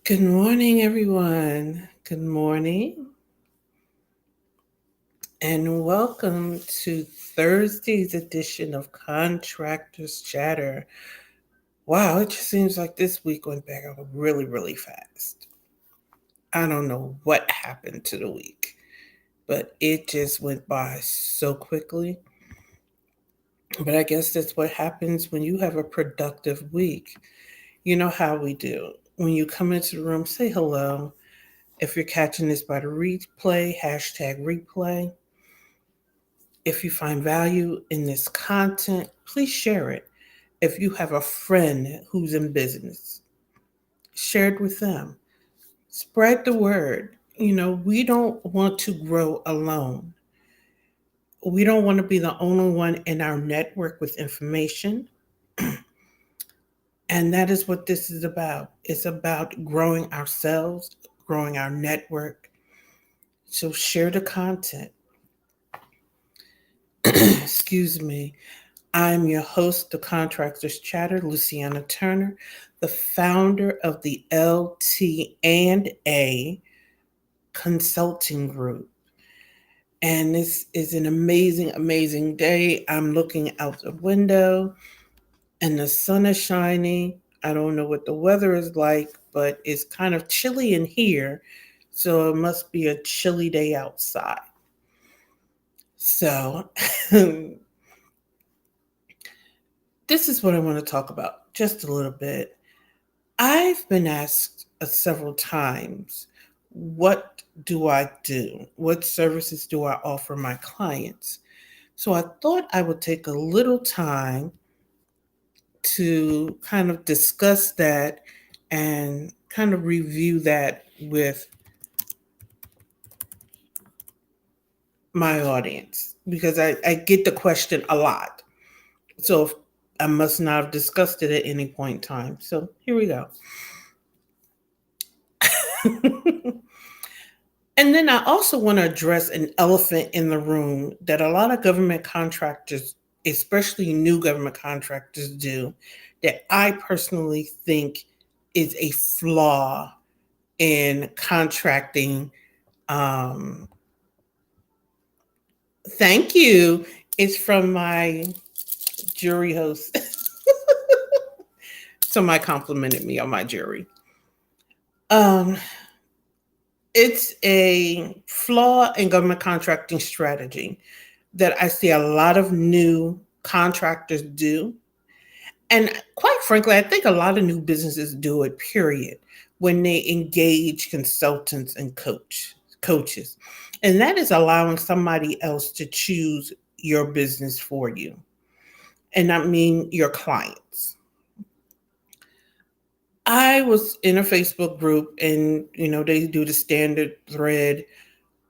Good morning, everyone. Good morning, and welcome to Thursday's edition of Contractors Chatter. Wow, it just seems like this week went back really, really fast. I don't know what happened to the week, but it just went by so quickly. But I guess that's what happens when you have a productive week. You know how we do. When you come into the room, say hello. If you're catching this by the replay, hashtag replay. If you find value in this content, please share it. If you have a friend who's in business, share it with them. Spread the word. We don't want to grow alone. We don't want to be the only one in our network with information. And that is what this is about. It's about growing ourselves, growing our network. So share the content. Excuse me. I'm your host, the Contractors Chatter, Luciana Turner, the founder of the LT&A consulting group. And this is an amazing, amazing day. I'm looking out the window and the sun is shining. I don't know what the weather is like, but it's kind of chilly in here. So it must be a chilly day outside. So this is what I want to talk about just a little bit. I've been asked several times, what do I do? What services do I offer my clients? So I thought I would take a little time to kind of discuss that and kind of review that with my audience because I get the question a lot. So I must not have discussed it at any point in time. So here we go. And then I also want to address an elephant in the room that a lot of government contractors, especially new government contractors, do that I personally think is a flaw in contracting. Um, Thank you. It's from my jury host. Somebody complimented me on my jury. Um, it's a flaw in government contracting strategy that I see a lot of new contractors do. And quite frankly, I think a lot of new businesses do it, period, when they engage consultants and coaches. And that is allowing somebody else to choose your business for you. And I mean your clients. I was in a Facebook group and they do the standard thread.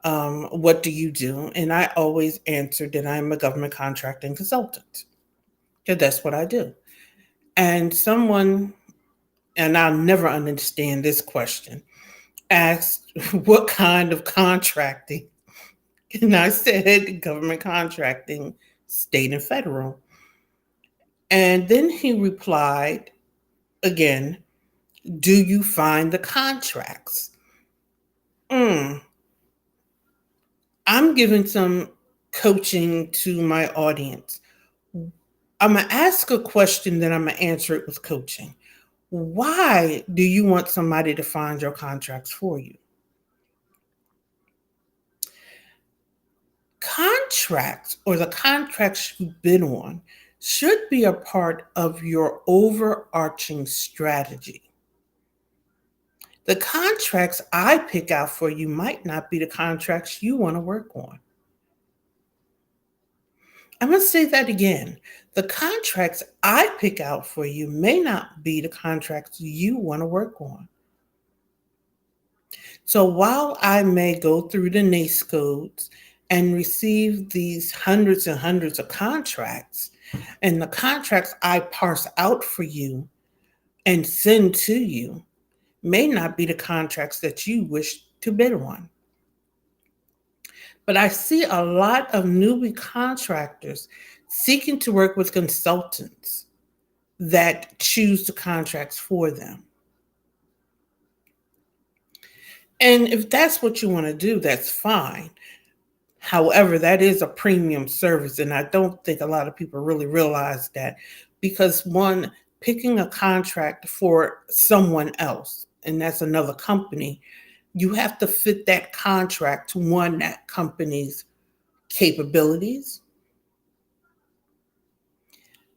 What do you do? And I always answered that I'm a government contracting consultant. Yeah, that's what I do. And someone, and I'll never understand this question, asked what kind of contracting. And I said government contracting, state and federal. And then he replied again, do you find the contracts? Mm, I'm giving some coaching to my audience. I'm going to ask a question, then I'm going to answer it with coaching. Why do you want somebody to find your contracts for you? Contracts or the contracts you bid on should be a part of your overarching strategy. The contracts I pick out for you might not be the contracts you want to work on. I'm going to say that again. The contracts I pick out for you may not be the contracts you want to work on. So while I may go through the NACE codes and receive these hundreds and hundreds of contracts, and the contracts I parse out for you and send to you may not be the contracts that you wish to bid on. But I see a lot of newbie contractors seeking to work with consultants that choose the contracts for them. And if that's what you want to do, that's fine. However, that is a premium service. And I don't think a lot of people really realize that because one, picking a contract for someone else, and that's another company, you have to fit that contract to one, that company's capabilities,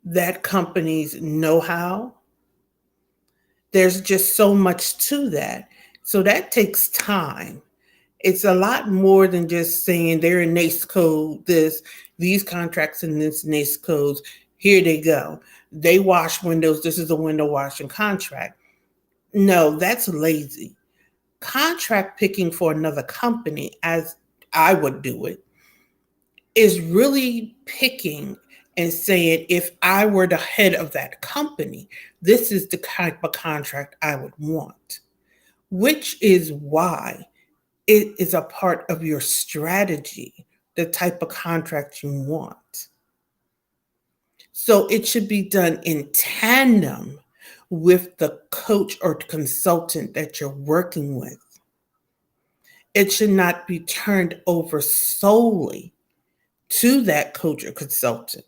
that company's know how. There's just so much to that. So that takes time. It's a lot more than just saying they're in NACE code, these contracts in this NACE codes, here they go. They wash windows, this is a window washing contract. No, that's lazy. Contract picking for another company, as I would do it, is really picking and saying, if I were the head of that company, this is the type of contract I would want, which is why it is a part of your strategy, the type of contract you want. So it should be done in tandem with the coach or consultant that you're working with. It should not be turned over solely to that coach or consultant.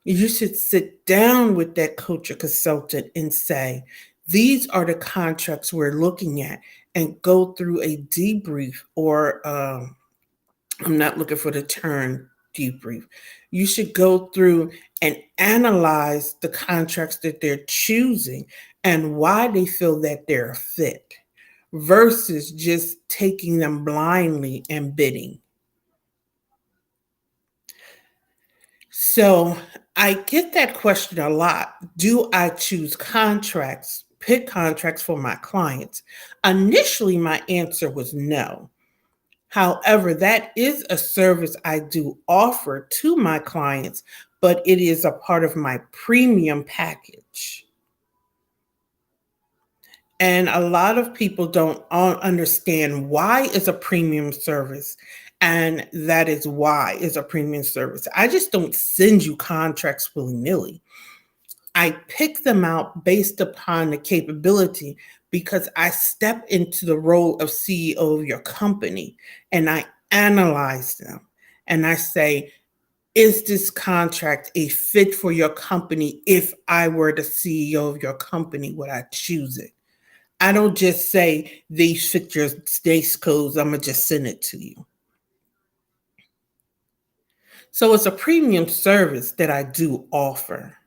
You should sit down with that coach or consultant and say, these are the contracts we're looking at, and go through a debrief or I'm not looking for the term debrief. You should go through and analyze the contracts that they're choosing and why they feel that they're a fit versus just taking them blindly and bidding. So I get that question a lot. Do I choose contracts, pick contracts for my clients? Initially, my answer was no. However, that is a service I do offer to my clients, but it is a part of my premium package. And a lot of people don't understand why it's a premium service. And that is why it's a premium service. I just don't send you contracts willy-nilly. I pick them out based upon the capability because I step into the role of CEO of your company and I analyze them and I say, is this contract a fit for your company? If I were the CEO of your company, would I choose it? I don't just say these fit your states codes, I'm going to just send it to you. So it's a premium service that I do offer.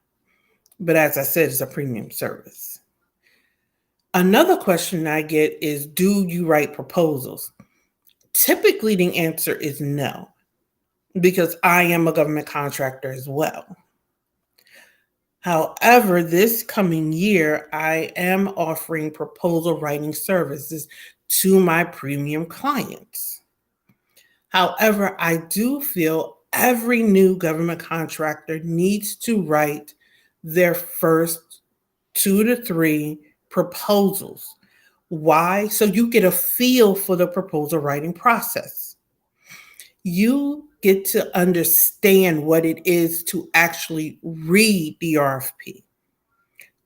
But as I said, it's a premium service. Another question I get is, do you write proposals? Typically, the answer is no, because I am a government contractor as well. However, this coming year, I am offering proposal writing services to my premium clients. However, I do feel every new government contractor needs to write their first 2 to 3 proposals. Why? So you get a feel for the proposal writing process. You get to understand what it is to actually read the RFP,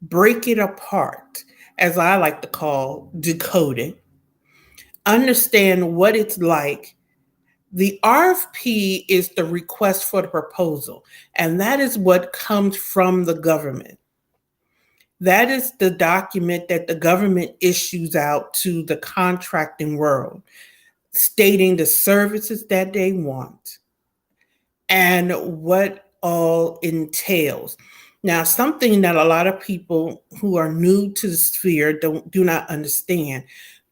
break it apart, as I like to call decode it, understand what it's like. The RFP is the request for the proposal, and that is what comes from the government. That is the document that the government issues out to the contracting world, stating the services that they want and what all entails. Now, something that a lot of people who are new to the sphere do not understand,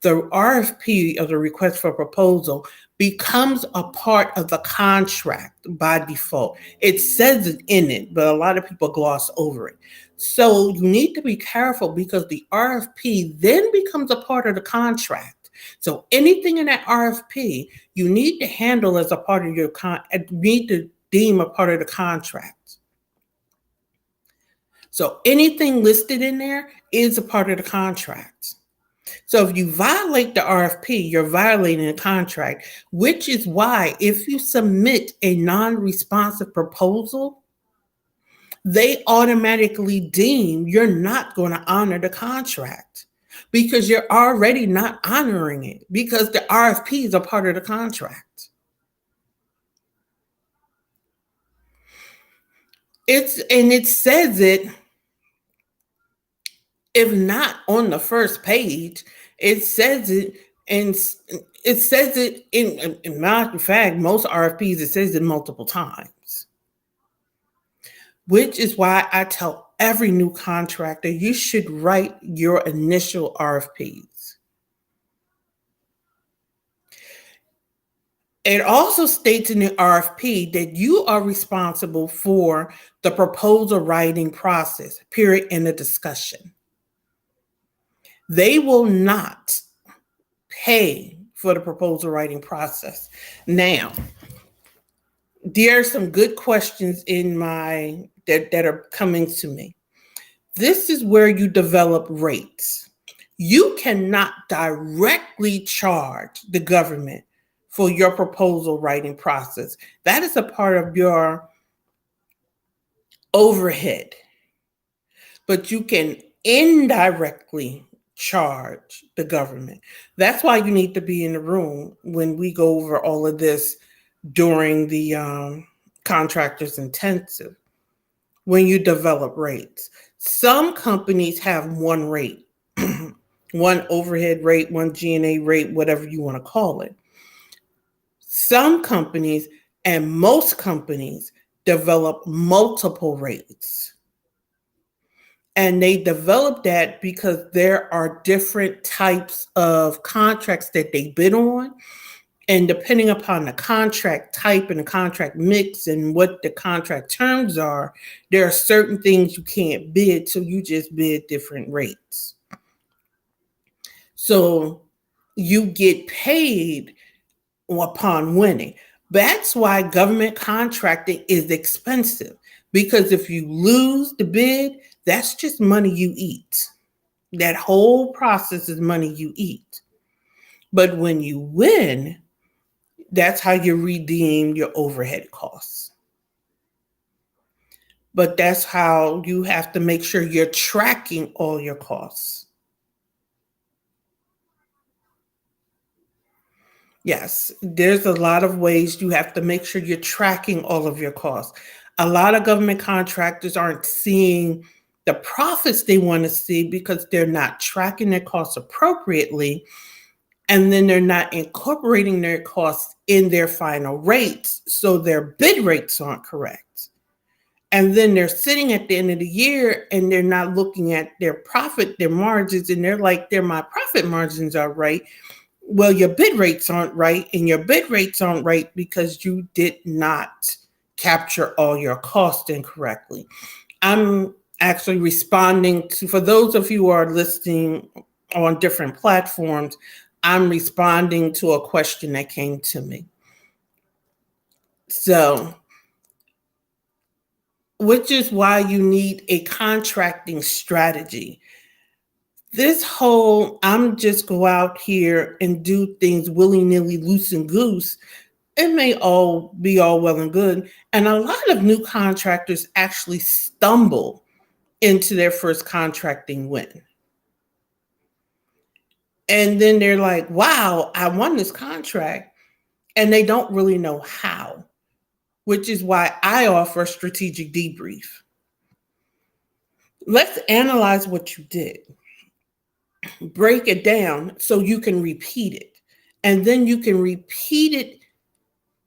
the RFP, or the request for proposal, becomes a part of the contract by default. It says it in it, but a lot of people gloss over it. So you need to be careful because the RFP then becomes a part of the contract. So anything in that RFP, you need to handle as a part of your need to deem a part of the contract. So anything listed in there is a part of the contract. So if you violate the RFP, you're violating the contract, which is why if you submit a non-responsive proposal, they automatically deem you're not going to honor the contract. because you're already not honoring it because the RFPs are part of the contract. It says it, if not on the first page, it says it, and it says it in matter of fact, most RFPs it says it multiple times. Which is why I tell every new contractor you should write your initial RFPs. It also states in the RFP that you are responsible for the proposal writing process, period, and the discussion. They will not pay for the proposal writing process. Now, there are some good questions in my that are coming to me. This is where you develop rates. You cannot directly charge the government for your proposal writing process. That is a part of your overhead. But you can indirectly charge the government. That's why you need to be in the room when we go over all of this during the contractors intensive, when you develop rates. Some companies have one rate, one overhead rate, one G&A rate, whatever you want to call it. Some companies and most companies develop multiple rates. And they develop that because there are different types of contracts that they bid on. And depending upon the contract type and the contract mix and what the contract terms are, there are certain things you can't bid, so you just bid different rates. So you get paid upon winning. That's why government contracting is expensive, because if you lose the bid, that's just money you eat. That whole process is money you eat. But when you win, that's how you redeem your overhead costs. But that's how you have to make sure you're tracking all your costs. Yes, there's a lot of ways you have to make sure you're tracking all of your costs. A lot of government contractors aren't seeing the profits they want to see because they're not tracking their costs appropriately. And then they're not incorporating their costs in their final rates. So their bid rates aren't correct. And then they're sitting at the end of the year and they're not looking at their profit, their margins, and they're like, my profit margins are right. Well, your bid rates aren't right, and your bid rates aren't right because you did not capture all your costs incorrectly. I'm actually responding to, for those of you who are listening on different platforms, I'm responding to a question that came to me. So, which is why you need a contracting strategy. This whole, I'm just go out here and do things willy-nilly, loose and goose, it may all be all well and good. And a lot of new contractors actually stumble into their first contracting win. And then they're like, wow, I won this contract. And they don't really know how, which is why I offer a strategic debrief. Let's analyze what you did. Break it down so you can repeat it. And then you can repeat it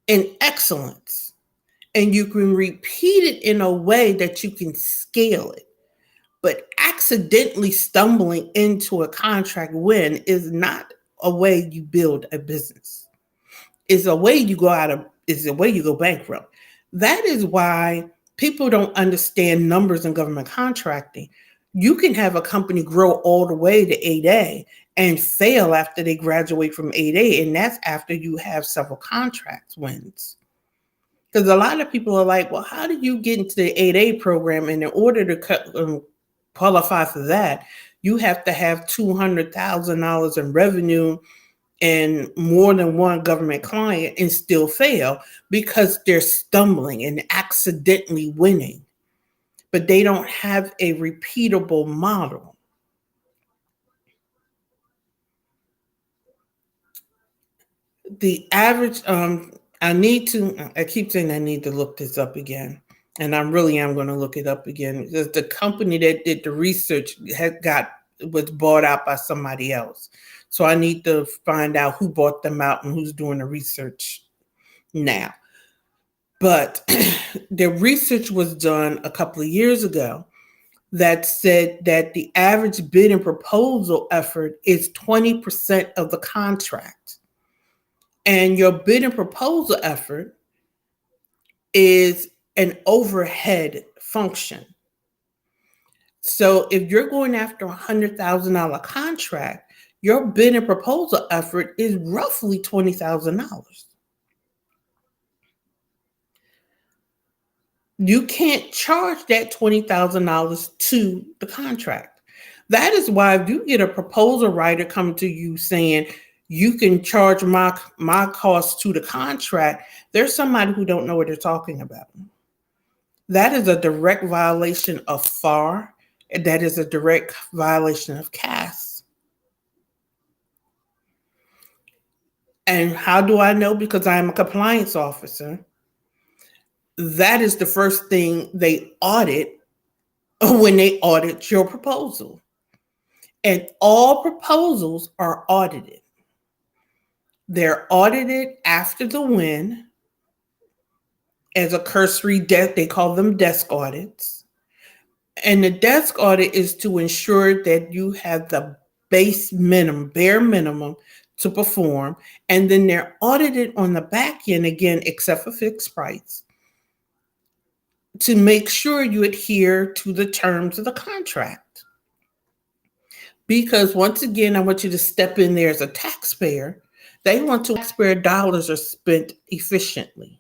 in excellence. And you can repeat it in a way that you can scale it. But accidentally stumbling into a contract win is not a way you build a business. It's a way you go bankrupt. That is why people don't understand numbers in government contracting. You can have a company grow all the way to 8A and fail after they graduate from 8A, and that's after you have several contract wins. Because a lot of people are like, well, how do you get into the 8A program? And in order to qualify for that, you have to have $200,000 in revenue and more than one government client and still fail because they're stumbling and accidentally winning. But they don't have a repeatable model. The average, I keep saying I need to look this up again. And I really am going to look it up again because the company that did the research was bought out by somebody else. So I need to find out who bought them out and who's doing the research now. But the research was done a couple of years ago that said that the average bid and proposal effort is 20% of the contract. And your bid and proposal effort is an overhead function. So if you're going after $100,000 contract, your bid and proposal effort is roughly $20,000. You can't charge that $20,000 to the contract. That is why if you get a proposal writer come to you saying you can charge my cost to the contract, there's somebody who don't know what they're talking about. That is a direct violation of FAR. That is a direct violation of CAS. And how do I know? Because I am a compliance officer. That is the first thing they audit when they audit your proposal. And all proposals are audited. They're audited after the win as a cursory desk. They call them desk audits. And the desk audit is to ensure that you have the bare minimum to perform. And then they're audited on the back end again, except for fixed price, to make sure you adhere to the terms of the contract. Because once again, I want you to step in there as a taxpayer. They want taxpayer dollars are spent efficiently.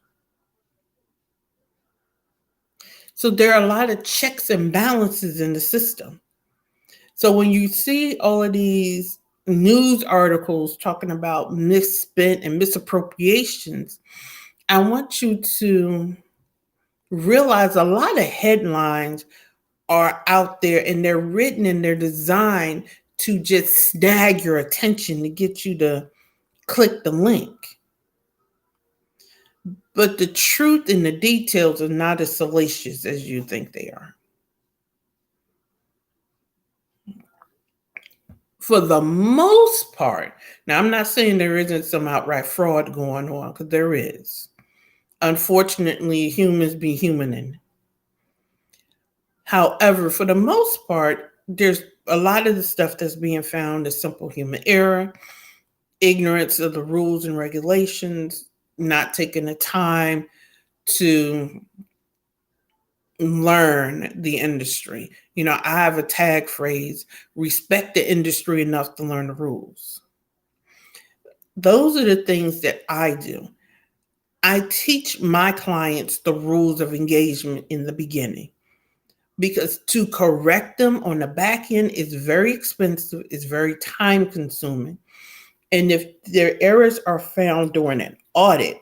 So there are a lot of checks and balances in the system. So when you see all of these news articles talking about misspent and misappropriations, I want you to realize a lot of headlines are out there and they're written and they're designed to just snag your attention to get you to click the link. But the truth and the details are not as salacious as you think they are. For the most part, now I'm not saying there isn't some outright fraud going on, because there is. Unfortunately, humans be humaning. However, for the most part, there's a lot of the stuff that's being found is simple human error, ignorance of the rules and regulations, not taking the time to learn the industry. I have a tag phrase: respect the industry enough to learn the rules. Those are the things that I do. I teach my clients the rules of engagement in the beginning, because to correct them on the back end is very expensive, it's very time consuming. And if their errors are found during an audit,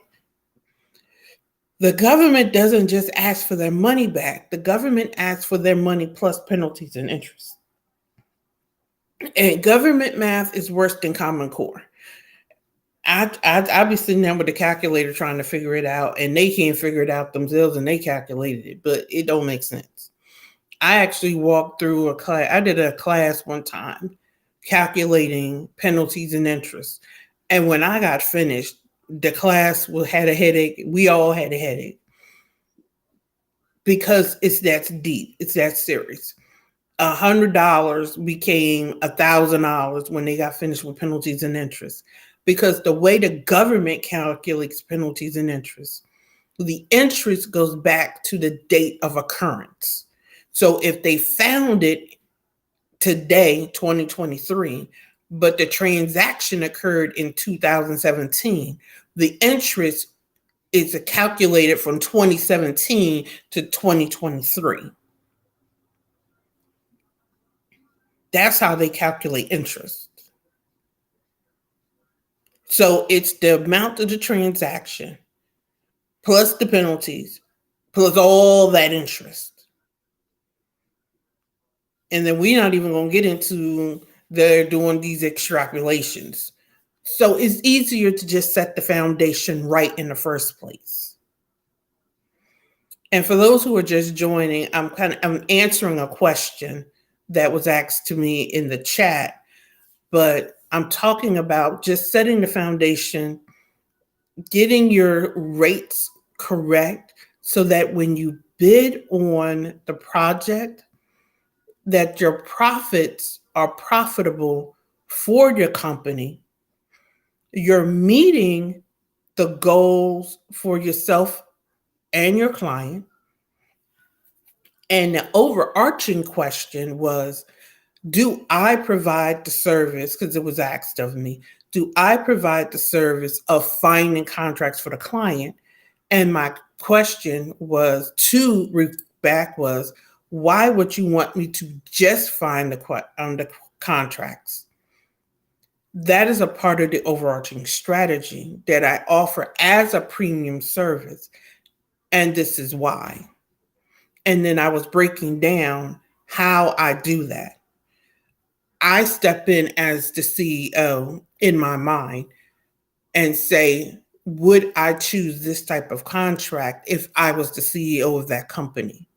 the government doesn't just ask for their money back. The government asks for their money plus penalties and interest. And government math is worse than Common Core. I'd be sitting there with a calculator trying to figure it out, and they can't figure it out themselves, and they calculated it, but it don't make sense. I actually walked through a class. I did a class one time calculating penalties and interest. And when I got finished, the class had a headache. We all had a headache because it's that deep. It's that serious. $100 became $1,000 when they got finished with penalties and interest, because the way the government calculates penalties and interest, the interest goes back to the date of occurrence. So if they found it today, 2023, but the transaction occurred in 2017, the interest is calculated from 2017 to 2023. That's how they calculate interest. So it's the amount of the transaction plus the penalties plus all that interest. And then we're not even going to get into they're doing these extrapolations. So it's easier to just set the foundation right in the first place. And for those who are just joining, I'm answering a question that was asked to me in the chat, but I'm talking about just setting the foundation, getting your rates correct so that when you bid on the project, that your profits are profitable for your company. You're meeting the goals for yourself and your client. And the overarching question was, do I provide the service? Because it was asked of me, do I provide the service of finding contracts for the client? And my question was back was, why would you want me to just find the contracts? That is a part of the overarching strategy that I offer as a premium service. And this is why. And then I was breaking down how I do that. I step in as the CEO in my mind and say, would I choose this type of contract if I was the CEO of that company?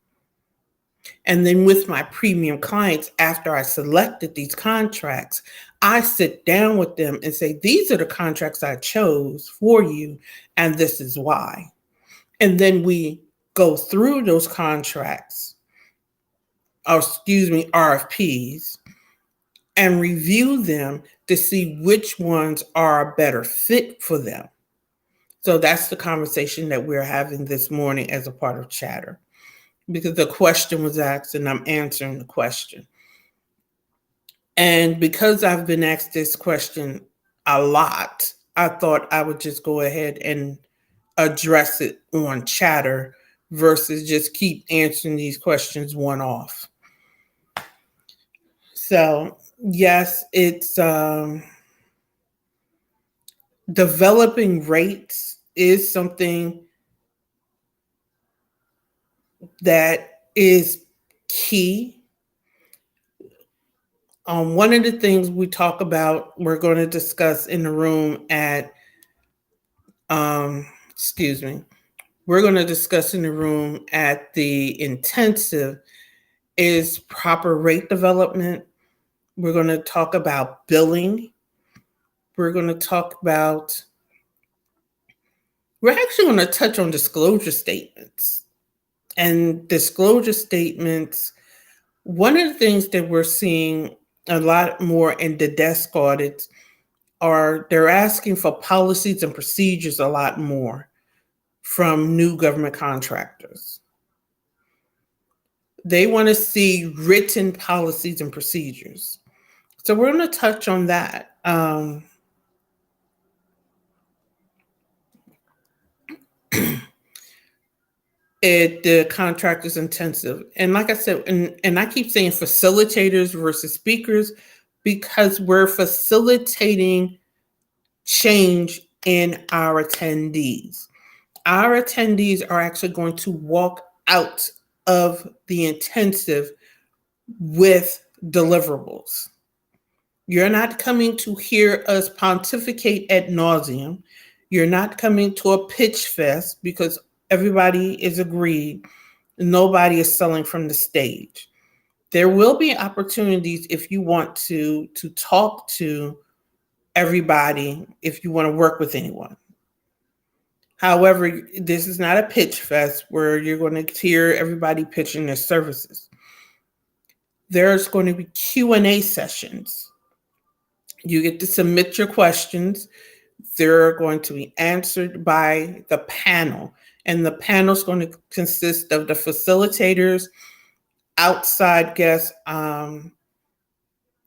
And then with my premium clients, after I selected these contracts, I sit down with them and say, these are the contracts I chose for you, and this is why. And then we go through those contracts, or excuse me, RFPs, and review them to see which ones are a better fit for them. So that's the conversation that we're having this morning as a part of Chatter, because the question was asked and I'm answering the question. And because I've been asked this question a lot, I thought I would just go ahead and address it on Chatter versus just keep answering these questions one off. So, yes, it's developing rates is something that is key. One of the things we talk about, we're going to discuss in the room at, excuse me, we're going to discuss in the room at the intensive is proper rate development. We're going to talk about billing. We're going to talk about, we're actually going to touch on disclosure statements. And disclosure statements, one of the things that we're seeing a lot more in the desk audits are they're asking for policies and procedures a lot more from new government contractors. They want to see written policies and procedures. So we're going to touch on that. The contractors intensive. And like I said, and I keep saying facilitators versus speakers because we're facilitating change in our attendees. Our attendees are actually going to walk out of the intensive with deliverables. You're not coming to hear us pontificate ad nauseum. You're not coming to a pitch fest because everybody is agreed. Nobody is selling from the stage. There will be opportunities if you want to talk to everybody, if you want to work with anyone. However, this is not a pitch fest where you're going to hear everybody pitching their services. There's going to be Q&A sessions. You get to submit your questions. They're going to be answered by the panel. And the panel is going to consist of the facilitators, outside guests. We're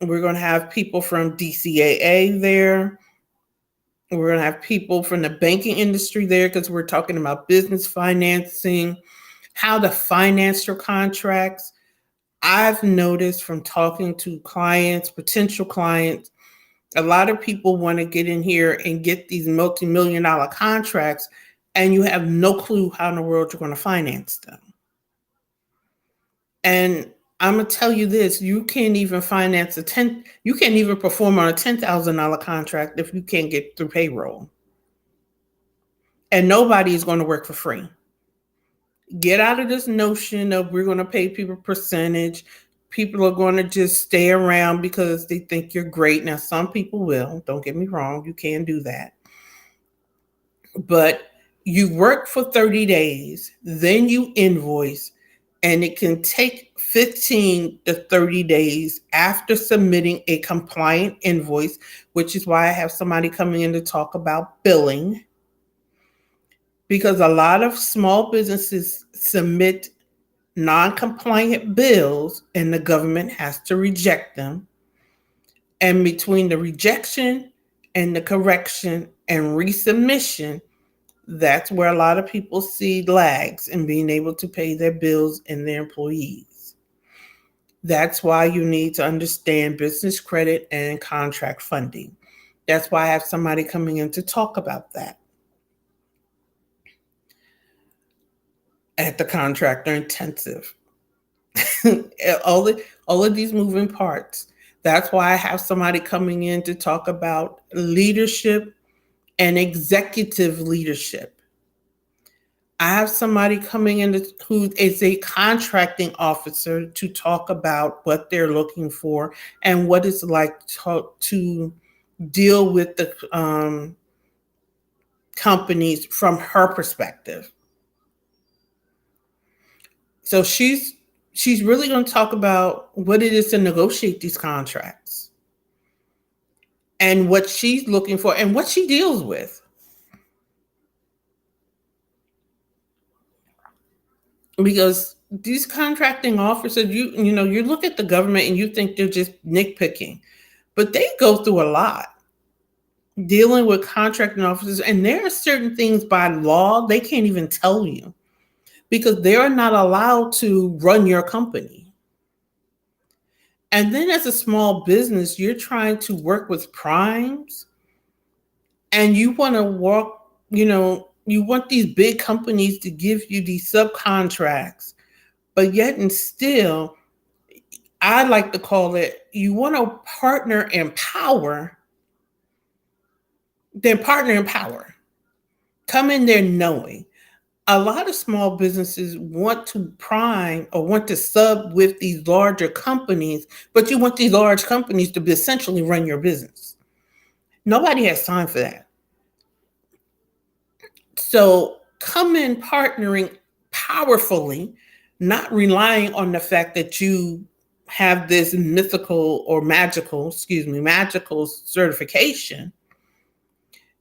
going to have people from DCAA there. We're going to have people from the banking industry there because we're talking about business financing, how to finance your contracts. I've noticed from talking to clients, potential clients, a lot of people want to get in here and get these multi-million-dollar contracts, and you have no clue how in the world you're going to finance them. And I'm gonna tell you this: you can't even you can't even perform on a $10,000 contract if you can't get through payroll, and nobody is going to work for free. Get out of this notion of we're going to pay people percentage. People are going to just stay around because they think you're great. Now, some people will. Don't get me wrong; you can do that, but you work for 30 days, then you invoice, and it can take 15 to 30 days after submitting a compliant invoice, which is why I have somebody coming in to talk about billing, because a lot of small businesses submit non-compliant bills and the government has to reject them. And between the rejection and the correction and resubmission, that's where a lot of people see lags in being able to pay their bills and their employees. That's why you need to understand business credit and contract funding. That's why I have somebody coming in to talk about that at the contractor intensive. all of these moving parts. That's why I have somebody coming in to talk about leadership and executive leadership. I have somebody coming in who is a contracting officer to talk about what they're looking for and what it's like to deal with the companies from her perspective. So she's really going to talk about what it is to negotiate these contracts and what she's looking for and what she deals with. Because these contracting officers, you look at the government and you think they're just nitpicking, but they go through a lot dealing with contracting officers, and there are certain things by law they can't even tell you because they are not allowed to run your company. And then as a small business, you're trying to work with primes and you want to you want these big companies to give you these subcontracts, but yet and still, I like to call it, you want to partner in power, then partner in power. Come in there knowing. A lot of small businesses want to prime or want to sub with these larger companies, but you want these large companies to essentially run your business. Nobody has time for that. So come in partnering powerfully, not relying on the fact that you have this magical certification.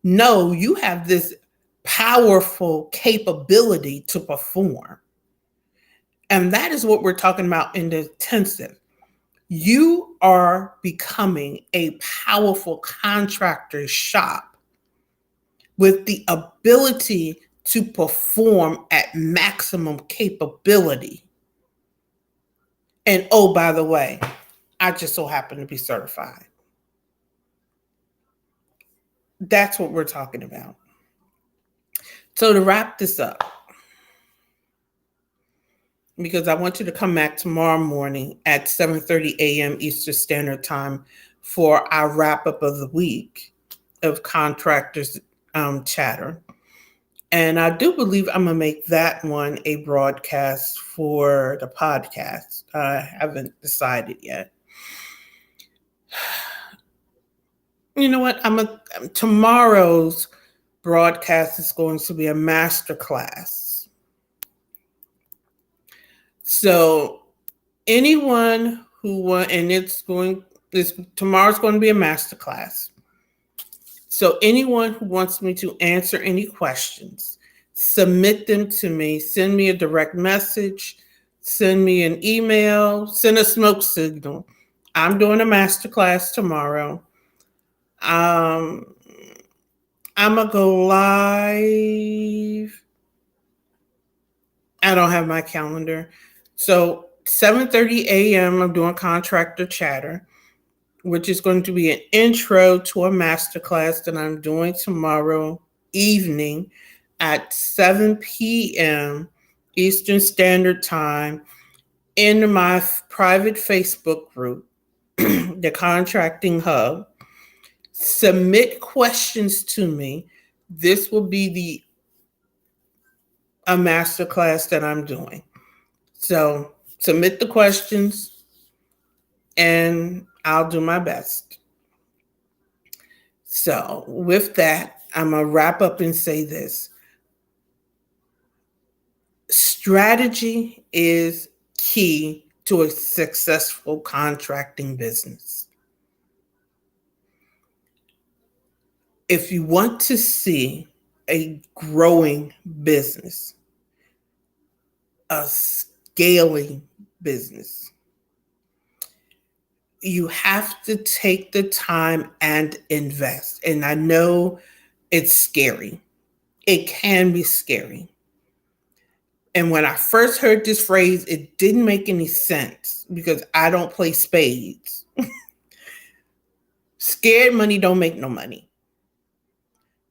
No, you have this powerful capability to perform. And that is what we're talking about in the intensive. You are becoming a powerful contractor shop with the ability to perform at maximum capability. And oh, by the way, I just so happen to be certified. That's what we're talking about. So to wrap this up, because I want you to come back tomorrow morning at 7:30 a.m. Eastern Standard Time for our wrap up of the week of Contractors Chatter. And I do believe I'm going to make that one a broadcast for the podcast. I haven't decided yet. You know what? Tomorrow's broadcast is going to be a master class. So anyone who wants, and tomorrow's going to be a master class. So anyone who wants me to answer any questions, submit them to me. Send me a direct message. Send me an email. Send a smoke signal. I'm doing a masterclass tomorrow. I'm going to go live. I don't have my calendar. So 7:30 a.m. I'm doing Contractor Chatter, which is going to be an intro to a masterclass that I'm doing tomorrow evening at 7 p.m. Eastern Standard Time in my private Facebook group, the Contracting Hub. Submit questions to me. This will be a masterclass that I'm doing. So submit the questions and I'll do my best. So with that, I'm going to wrap up and say this. Strategy is key to a successful contracting business. If you want to see a growing business, a scaling business, you have to take the time and invest. And I know it's scary. It can be scary. And when I first heard this phrase, it didn't make any sense because I don't play spades. Scared money don't make no money.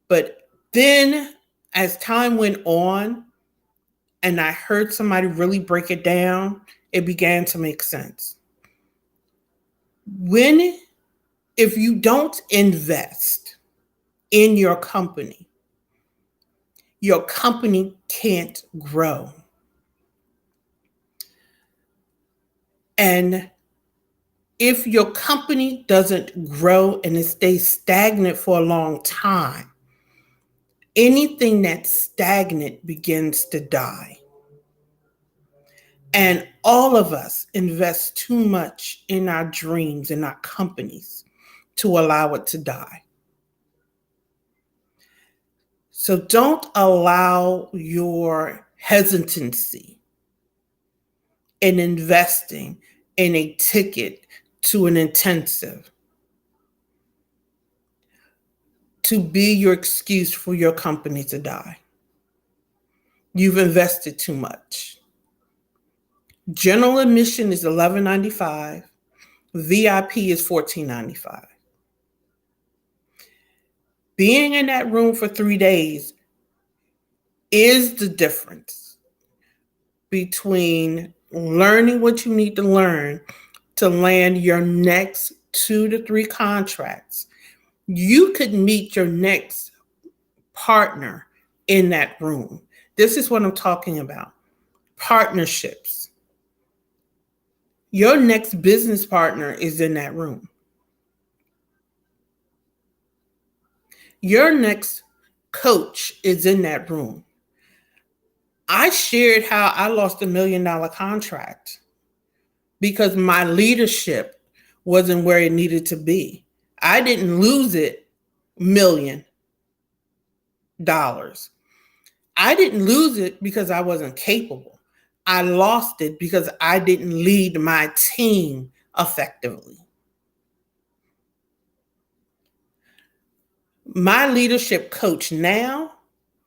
But then as time went on and I heard somebody really break it down, it began to make sense. If you don't invest in your company can't grow. And if your company doesn't grow and it stays stagnant for a long time, anything that's stagnant begins to die. And all of us invest too much in our dreams and our companies to allow it to die. So don't allow your hesitancy in investing in a ticket to an intensive to be your excuse for your company to die. You've invested too much. General admission is $11.95. VIP is $14.95. Being in that room for 3 days is the difference between learning what you need to learn to land your next 2 to 3 contracts. You could meet your next partner in that room. This is what I'm talking about. Partnerships. Your next business partner is in that room. Your next coach is in that room. I shared how I lost $1 million contract because my leadership wasn't where it needed to be. I didn't lose it $1 million. I didn't lose it because I wasn't capable. I lost it because I didn't lead my team effectively. My leadership coach now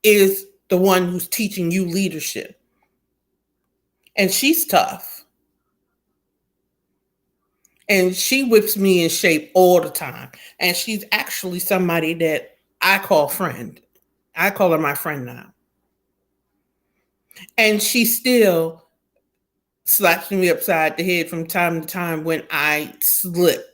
is the one who's teaching you leadership. And she's tough. And she whips me in shape all the time. And she's actually somebody that I call friend. I call her my friend now. And she still slaps me upside the head from time to time when I slip.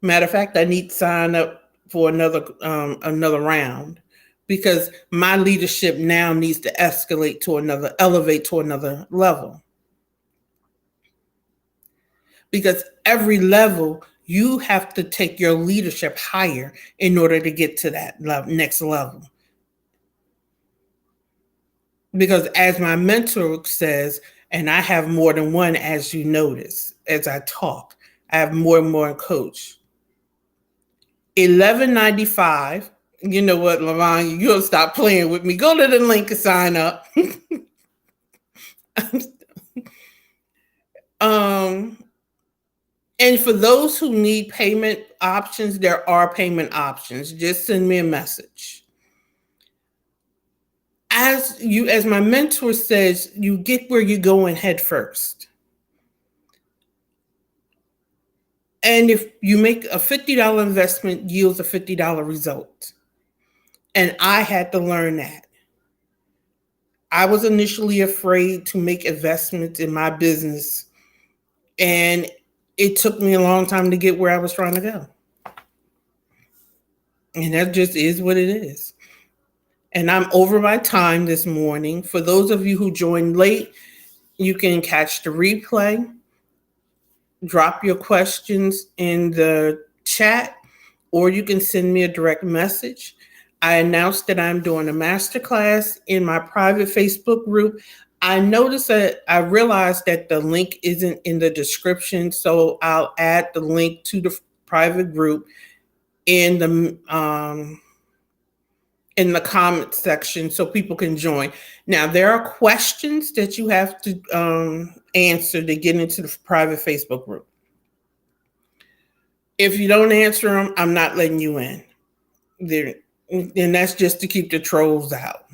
Matter of fact, I need to sign up for another round because my leadership now needs to elevate to another level. Because every level, you have to take your leadership higher in order to get to that next level. Because as my mentor says, and I have more than one, as you notice, as I talk, I have more and more coach. $11.95. You know what, LaVon, you'll stop playing with me. Go to the link and sign up. And for those who need payment options, there are payment options. Just send me a message. As my mentor says, you get where you're going head first. And if you make a $50 investment, yields a $50 result. And I had to learn that. I was initially afraid to make investments in my business, and it took me a long time to get where I was trying to go. And that just is what it is. And I'm over my time this morning. For those of you who joined late, you can catch the replay. Drop your questions in the chat, or you can send me a direct message. I announced that I'm doing a masterclass in my private Facebook group. I realized that the link isn't in the description, so I'll add the link to the private group in the comment section so people can join. Now, there are questions that you have to answer to get into the private Facebook group. If you don't answer them, I'm not letting you in. There, and that's just to keep the trolls out.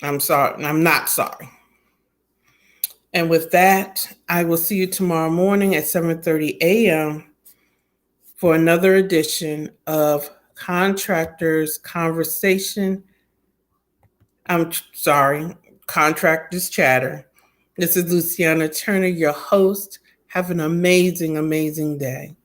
I'm sorry. I'm not sorry. And with that, I will see you tomorrow morning at 7:30 a.m. for another edition of Contractors Conversation. I'm sorry, Contractors Chatter. This is Luciana Turner, your host. Have an amazing, amazing day.